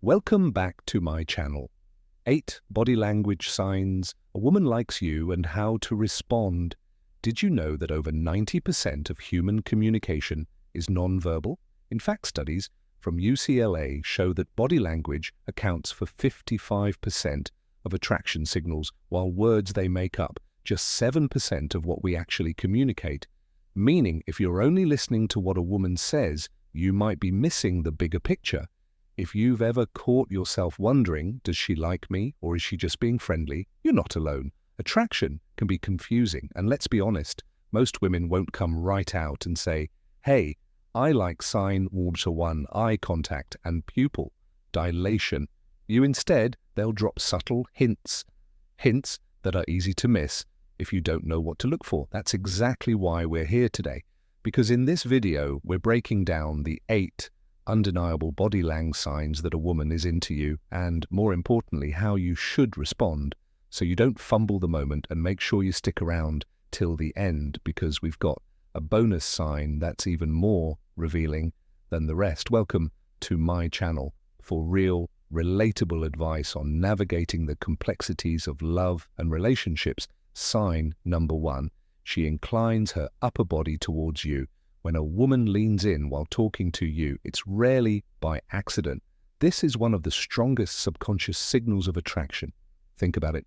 Welcome back to my channel. 8 body language signs a woman likes you and how to respond. Did you know that over 90% of human communication is nonverbal? In fact, studies from UCLA show that body language accounts for 55% of attraction signals, while words they make up just 7% of what we actually communicate. Meaning, if you're only listening to what a woman says, you might be missing the bigger picture. If you've ever caught yourself wondering, does she like me or is she just being friendly? You're not alone. Attraction can be confusing, and let's be honest, most women won't come right out and say, hey, I like sign water 1, eye contact and pupil dilation. They'll drop subtle hints that are easy to miss if you don't know what to look for. That's exactly why we're here today, because in this video, we're breaking down the 8 undeniable body language signs that a woman is into you, and more importantly, how you should respond so you don't fumble the moment. And make sure you stick around till the end, because we've got a bonus sign that's even more revealing than the rest. Welcome to my channel for real, relatable advice on navigating the complexities of love and relationships. Sign number 1, she inclines her upper body towards you. When a woman leans in while talking to you, it's rarely by accident. This is one of the strongest subconscious signals of attraction. Think about it.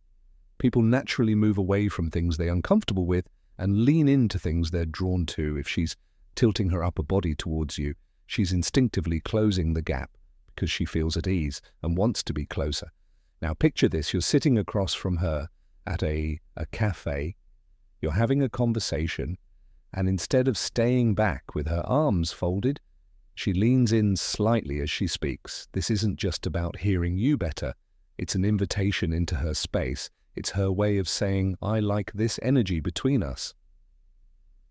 People naturally move away from things they're uncomfortable with and lean into things they're drawn to. If she's tilting her upper body towards you, she's instinctively closing the gap because she feels at ease and wants to be closer. Now picture this, you're sitting across from her at a cafe, you're having a conversation, and instead of staying back with her arms folded, she leans in slightly as she speaks. This isn't just about hearing you better. It's an invitation into her space. It's her way of saying, I like this energy between us.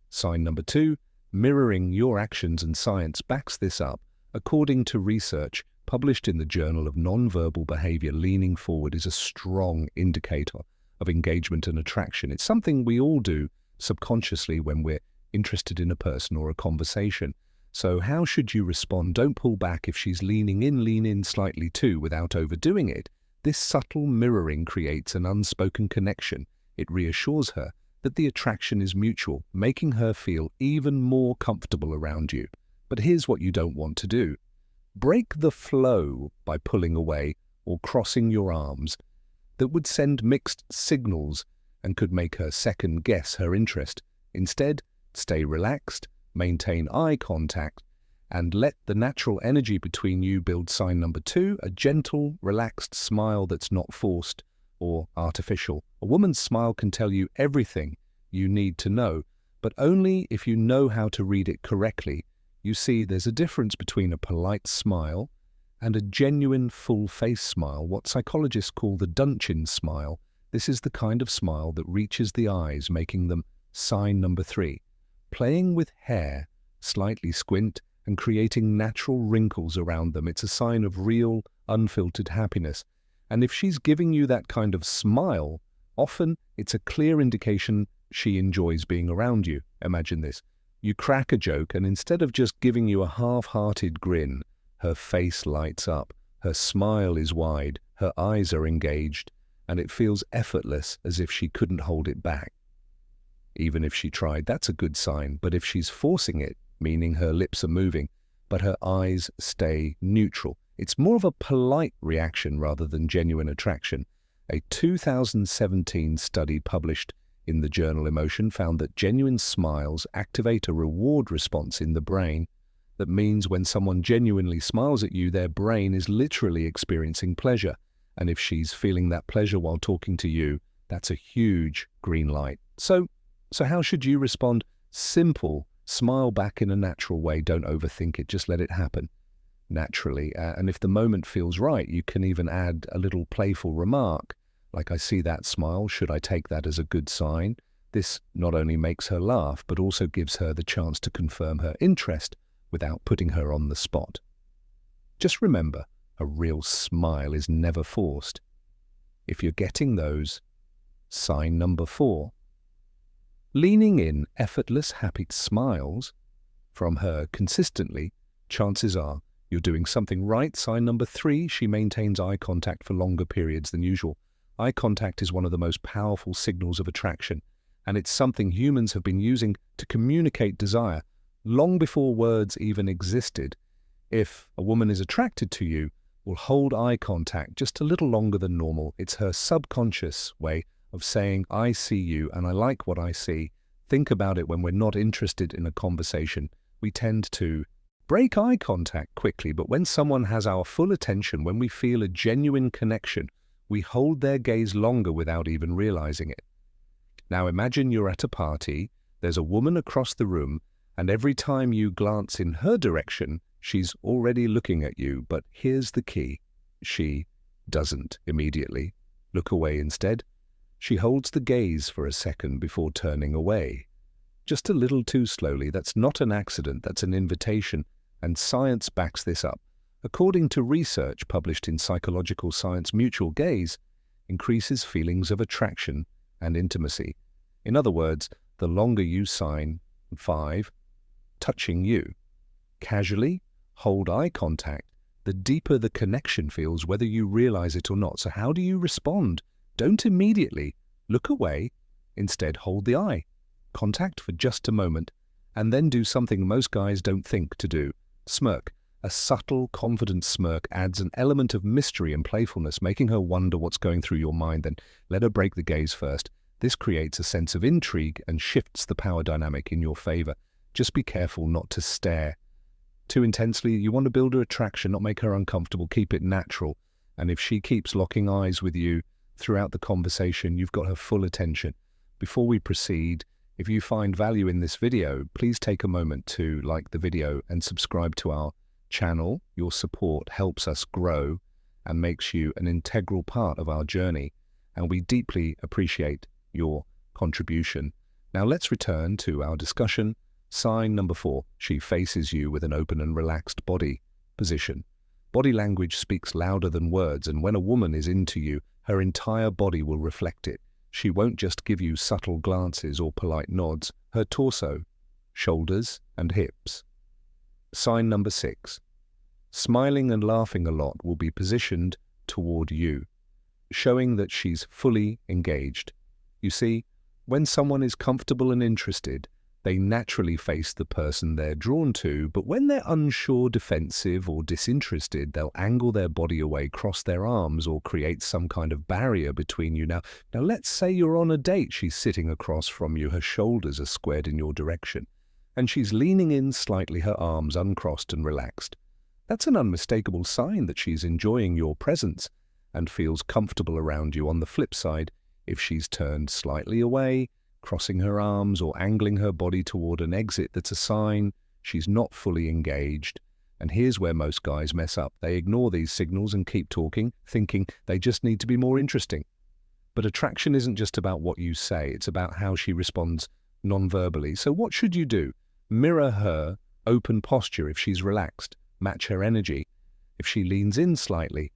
Sign number 2, mirroring your actions, and science backs this up. According to research published in the Journal of Nonverbal Behavior, leaning forward is a strong indicator of engagement and attraction. It's something we all do subconsciously when we're interested in a person or a conversation. So how should you respond? Don't pull back. If she's leaning in, lean in slightly too without overdoing it. This subtle mirroring creates an unspoken connection. It reassures her that the attraction is mutual, making her feel even more comfortable around you. But here's what you don't want to do. Break the flow by pulling away or crossing your arms. That would send mixed signals and could make her second guess her interest. Instead, stay relaxed, maintain eye contact, and let the natural energy between you build. Sign number 2, a gentle, relaxed smile that's not forced or artificial. A woman's smile can tell you everything you need to know, but only if you know how to read it correctly. You see, there's a difference between a polite smile and a genuine full-face smile, what psychologists call the Dunchen smile. This is the kind of smile that reaches the eyes, making them sign number 3. Playing with hair, slightly squint, and creating natural wrinkles around them. It's a sign of real, unfiltered happiness. And if she's giving you that kind of smile, often it's a clear indication she enjoys being around you. Imagine this. You crack a joke, and instead of just giving you a half-hearted grin, her face lights up, her smile is wide, her eyes are engaged, and it feels effortless, as if she couldn't hold it back. Even if she tried, that's a good sign. But if she's forcing it, meaning her lips are moving, but her eyes stay neutral, it's more of a polite reaction rather than genuine attraction. A 2017 study published in the journal Emotion found that genuine smiles activate a reward response in the brain. That means when someone genuinely smiles at you, their brain is literally experiencing pleasure. And if she's feeling that pleasure while talking to you, that's a huge green light. So how should you respond? Simple. Smile back in a natural way. Don't overthink it. Just let it happen naturally. And if the moment feels right, you can even add a little playful remark, like, I see that smile. Should I take that as a good sign? This not only makes her laugh, but also gives her the chance to confirm her interest without putting her on the spot. Just remember, a real smile is never forced. If you're getting those, sign number 4. Leaning in effortless, happy smiles from her consistently, chances are You're doing something right. Sign number 3, she maintains eye contact for longer periods than usual. Eye contact is one of the most powerful signals of attraction, and it's something humans have been using to communicate desire long before words even existed. If a woman is attracted to you, will hold eye contact just a little longer than normal. It's her subconscious way of saying, I see you and I like what I see. Think about it when we're not interested in a conversation. We tend to break eye contact quickly, but when someone has our full attention, when we feel a genuine connection, we hold their gaze longer without even realizing it. Now imagine you're at a party, there's a woman across the room, and every time you glance in her direction, she's already looking at you. But here's the key. She doesn't immediately look away. Instead, she holds the gaze for a second before turning away. Just a little too slowly. That's not an accident, that's an invitation, and science backs this up. According to research published in Psychological Science, mutual gaze increases feelings of attraction and intimacy. In other words, the longer you sign 5, touching you, casually hold eye contact, the deeper the connection feels, whether you realize it or not. So how do you respond? Don't immediately look away. Instead, hold the eye contact for just a moment, and then do something most guys don't think to do. Smirk. A subtle, confident smirk adds an element of mystery and playfulness, making her wonder what's going through your mind. Then let her break the gaze first. This creates a sense of intrigue and shifts the power dynamic in your favor. Just be careful not to stare too intensely. You want to build her attraction, not make her uncomfortable. Keep it natural. And if she keeps locking eyes with you throughout the conversation, you've got her full attention. Before we proceed, if you find value in this video, please take a moment to like the video and subscribe to our channel. Your support helps us grow and makes you an integral part of our journey, and we deeply appreciate your contribution. Now let's return to our discussion. Sign number 4, she faces you with an open and relaxed body position. Body language speaks louder than words, and when a woman is into you, her entire body will reflect it. She won't just give you subtle glances or polite nods. Her torso, shoulders, and hips. Sign number 6, smiling and laughing a lot, will be positioned toward you, showing that she's fully engaged. You see, when someone is comfortable and interested, they naturally face the person they're drawn to, but when they're unsure, defensive, or disinterested, they'll angle their body away, cross their arms, or create some kind of barrier between you. Now let's say you're on a date. She's sitting across from you, her shoulders are squared in your direction, and she's leaning in slightly, her arms uncrossed and relaxed. That's an unmistakable sign that she's enjoying your presence and feels comfortable around you. On the flip side, if she's turned slightly away, crossing her arms, or angling her body toward an exit, that's a sign she's not fully engaged. And here's where most guys mess up. They ignore these signals and keep talking, thinking they just need to be more interesting. But attraction isn't just about what you say, it's about how she responds non-verbally. So what should you do? Mirror her open posture if she's relaxed. Match her energy. If she leans in slightly,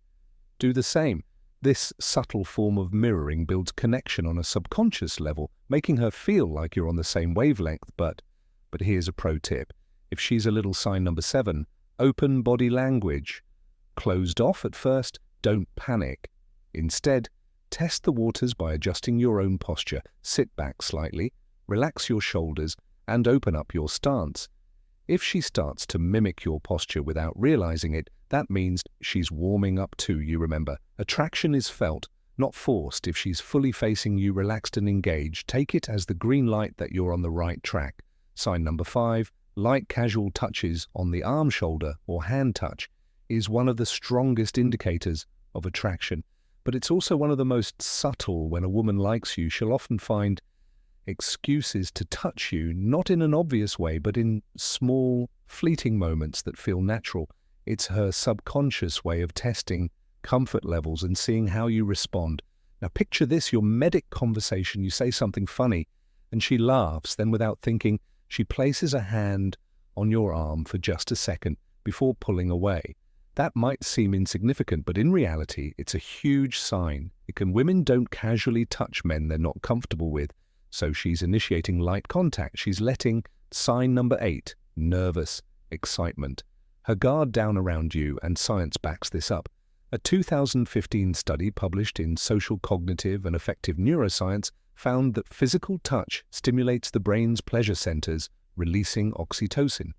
do the same. This subtle form of mirroring builds connection on a subconscious level, making her feel like you're on the same wavelength. But here's a pro tip. If she's a little sign number 7, open body language. Closed off at first, don't panic. Instead, test the waters by adjusting your own posture. Sit back slightly, relax your shoulders, and open up your stance. If she starts to mimic your posture without realizing it, that means she's warming up too. You remember, attraction is felt, not forced. If she's fully facing you, relaxed and engaged, take it as the green light that you're on the right track. Sign number 5, light casual touches on the arm, shoulder, or hand touch is one of the strongest indicators of attraction. But it's also one of the most subtle. When a woman likes you, she'll often find excuses to touch you, not in an obvious way, but in small, fleeting moments that feel natural. It's her subconscious way of testing comfort levels and seeing how you respond. Now picture this, your medic conversation. You say something funny and she laughs. Then without thinking, she places a hand on your arm for just a second before pulling away. That might seem insignificant, but in reality, it's a huge sign. Women don't casually touch men they're not comfortable with. So she's initiating light contact. She's letting sign number 8, nervous excitement, her guard down around you, and science backs this up. A 2015 study published in Social Cognitive and Affective Neuroscience found that physical touch stimulates the brain's pleasure centers, releasing oxytocin,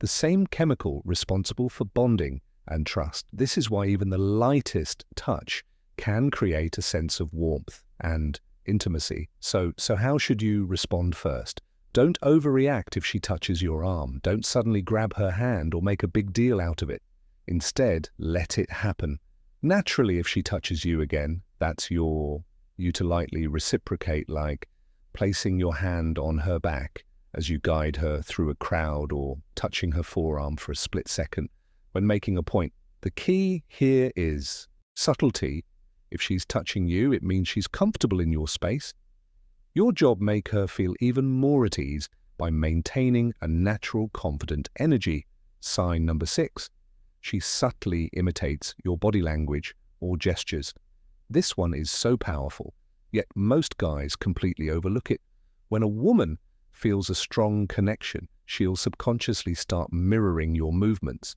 the same chemical responsible for bonding and trust. This is why even the lightest touch can create a sense of warmth and intimacy. So how should you respond first? Don't overreact if she touches your arm. Don't suddenly grab her hand or make a big deal out of it. Instead, let it happen. Naturally, if she touches you again, that's you to lightly reciprocate, like placing your hand on her back as you guide her through a crowd, or touching her forearm for a split second when making a point. The key here is subtlety. If she's touching you, it means she's comfortable in your space. Your job, make her feel even more at ease by maintaining a natural, confident energy. Sign number 6. She subtly imitates your body language or gestures. This one is so powerful, yet most guys completely overlook it. When a woman feels a strong connection, she'll subconsciously start mirroring your movements.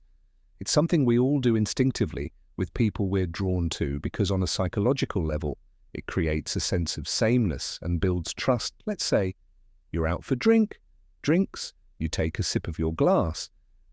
It's something we all do instinctively with people we're drawn to, because on a psychological level, it creates a sense of sameness and builds trust. Let's say you're out for drinks, you take a sip of your glass,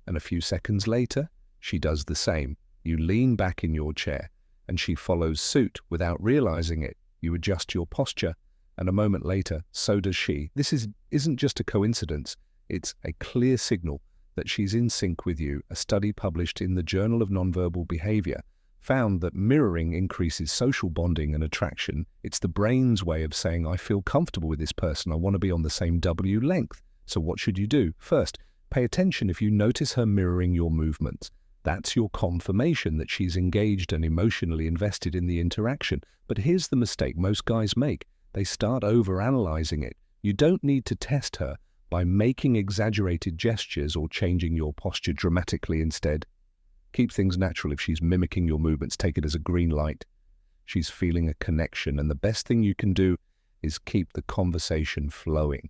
and a few seconds later, she does the same. You lean back in your chair, and she follows suit without realizing it. You adjust your posture, and a moment later, so does she. This isn't just a coincidence. It's a clear signal that she's in sync with you. A study published in the Journal of Nonverbal Behavior found that mirroring increases social bonding and attraction. It's the brain's way of saying, I feel comfortable with this person. I want to be on the same W length. So what should you do? First, pay attention if you notice her mirroring your movements. That's your confirmation that she's engaged and emotionally invested in the interaction. But here's the mistake most guys make. They start overanalyzing it. You don't need to test her by making exaggerated gestures or changing your posture dramatically. Instead, keep things natural. If she's mimicking your movements, take it as a green light. She's feeling a connection, and the best thing you can do is keep the conversation flowing.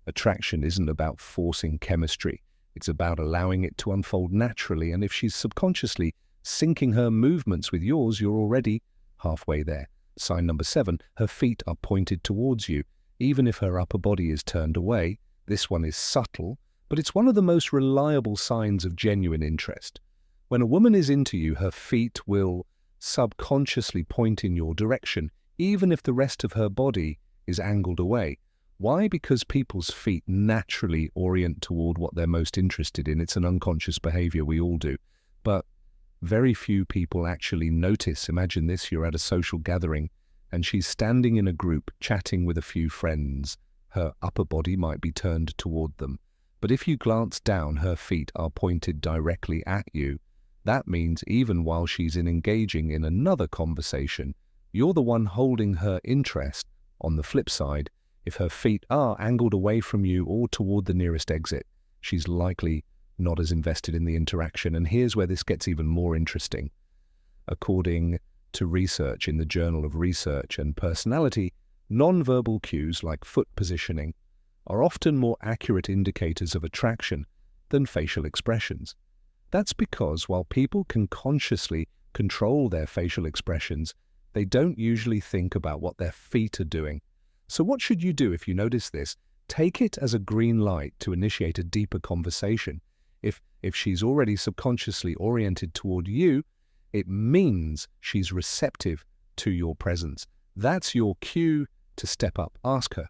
Attraction isn't about forcing chemistry. It's about allowing it to unfold naturally, and if she's subconsciously syncing her movements with yours, you're already halfway there. Sign number 7, her feet are pointed towards you, even if her upper body is turned away. This one is subtle, but it's one of the most reliable signs of genuine interest. When a woman is into you, her feet will subconsciously point in your direction, even if the rest of her body is angled away. Why? Because people's feet naturally orient toward what they're most interested in. It's an unconscious behavior we all do. But very few people actually notice. Imagine this, you're at a social gathering and she's standing in a group chatting with a few friends. Her upper body might be turned toward them. But if you glance down, her feet are pointed directly at you. That means even while she's engaging in another conversation, you're the one holding her interest. On the flip side, if her feet are angled away from you or toward the nearest exit, she's likely not as invested in the interaction. And here's where this gets even more interesting. According to research in the Journal of Research and Personality, nonverbal cues like foot positioning are often more accurate indicators of attraction than facial expressions. That's because while people can consciously control their facial expressions, they don't usually think about what their feet are doing. So what should you do if you notice this? Take it as a green light to initiate a deeper conversation. If she's already subconsciously oriented toward you, it means she's receptive to your presence. That's your cue to step up. Ask her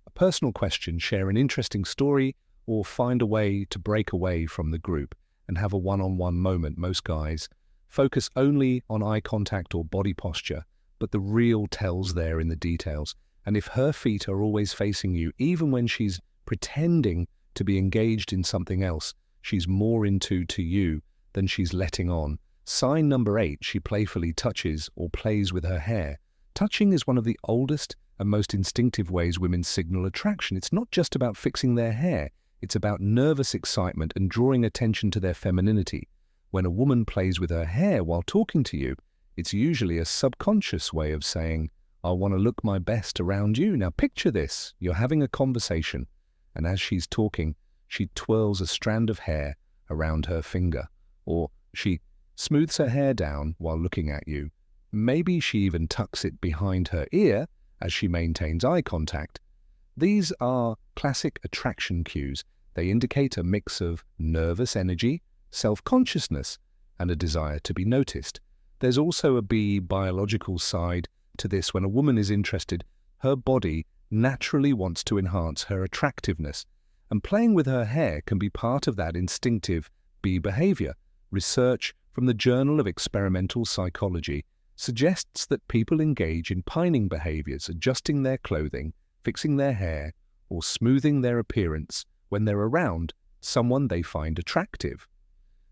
a personal question, share an interesting story, or find a way to break away from the group and have a one-on-one moment. Most guys focus only on eye contact or body posture, but the real tell's there in the details. And if her feet are always facing you, even when she's pretending to be engaged in something else, she's more into you than she's letting on. Sign number 8, she playfully touches or plays with her hair. Touching is one of the oldest and most instinctive ways women signal attraction. It's not just about fixing their hair. It's about nervous excitement and drawing attention to their femininity. When a woman plays with her hair while talking to you, it's usually a subconscious way of saying, I want to look my best around you. Now picture this. You're having a conversation, and as she's talking, she twirls a strand of hair around her finger, or she smooths her hair down while looking at you. Maybe she even tucks it behind her ear as she maintains eye contact. These are classic attraction cues. They indicate a mix of nervous energy, self-consciousness, and a desire to be noticed. There's also a biological side to this. When a woman is interested, her body naturally wants to enhance her attractiveness, and playing with her hair can be part of that instinctive bee behavior. Research from the Journal of Experimental Psychology suggests that people engage in pining behaviors, adjusting their clothing, fixing their hair, or smoothing their appearance when they're around someone they find attractive.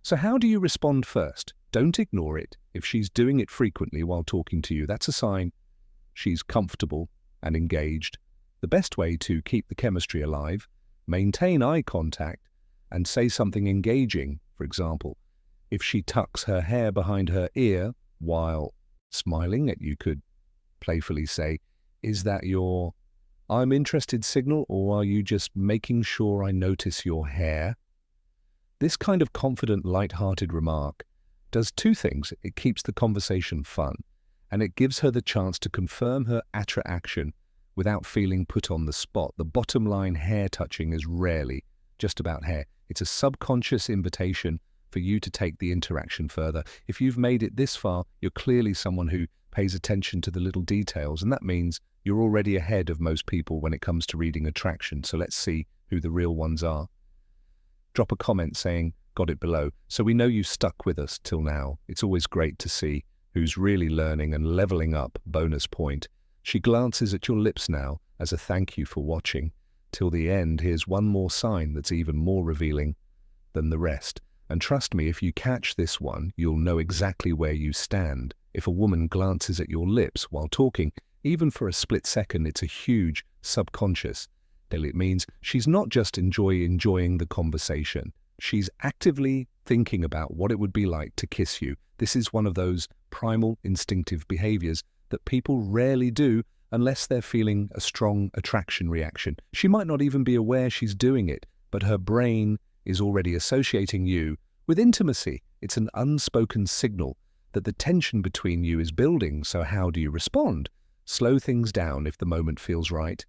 So how do you respond first? Don't ignore it. If she's doing it frequently while talking to you, that's a sign she's comfortable and engaged. The best way to keep the chemistry alive: maintain eye contact and say something engaging. For example, if she tucks her hair behind her ear while smiling, you could playfully say, "Is that your I'm interested signal, or are you just making sure I notice your hair?" This kind of confident, light-hearted remark does two things. It keeps the conversation fun, and it gives her the chance to confirm her attraction without feeling put on the spot. The bottom line, hair touching is rarely just about hair. It's a subconscious invitation for you to take the interaction further. If you've made it this far, you're clearly someone who pays attention to the little details, and that means you're already ahead of most people when it comes to reading attraction. So let's see who the real ones are. Drop a comment saying, "Got it," below, so we know you stuck with us till now. It's always great to see who's really learning and leveling up. Bonus point. She glances at your lips now as a thank you for watching till the end. Here's one more sign that's even more revealing than the rest. And trust me, if you catch this one, you'll know exactly where you stand. If a woman glances at your lips while talking, even for a split second, it's a huge subconscious. It means she's not just enjoying the conversation. She's actively thinking about what it would be like to kiss you. This is one of those primal instinctive behaviors that people rarely do unless they're feeling a strong attraction reaction. She might not even be aware she's doing it, but her brain is already associating you with intimacy. It's an unspoken signal that the tension between you is building. So how do you respond? Slow things down if the moment feels right.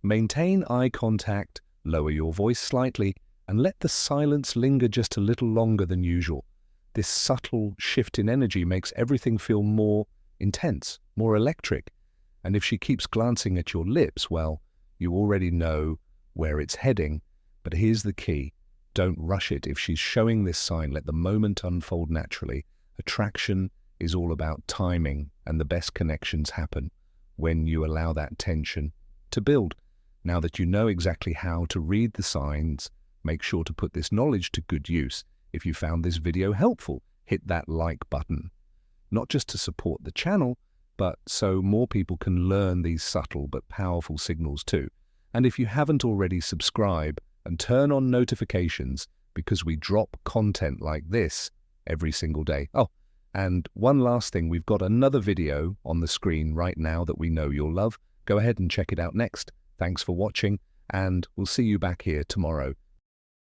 Maintain eye contact, lower your voice slightly, and let the silence linger just a little longer than usual. This subtle shift in energy makes everything feel more intense, more electric. And if she keeps glancing at your lips, well, you already know where it's heading. But here's the key. Don't rush it. If she's showing this sign, let the moment unfold naturally. Attraction is all about timing, and the best connections happen when you allow that tension to build. Now that you know exactly how to read the signs, make sure to put this knowledge to good use. If you found this video helpful, hit that like button, not just to support the channel, but so more people can learn these subtle but powerful signals too. And if you haven't already, subscribe and turn on notifications, because we drop content like this every single day. Oh, and one last thing, we've got another video on the screen right now that we know you'll love. Go ahead and check it out next. Thanks for watching, and we'll see you back here tomorrow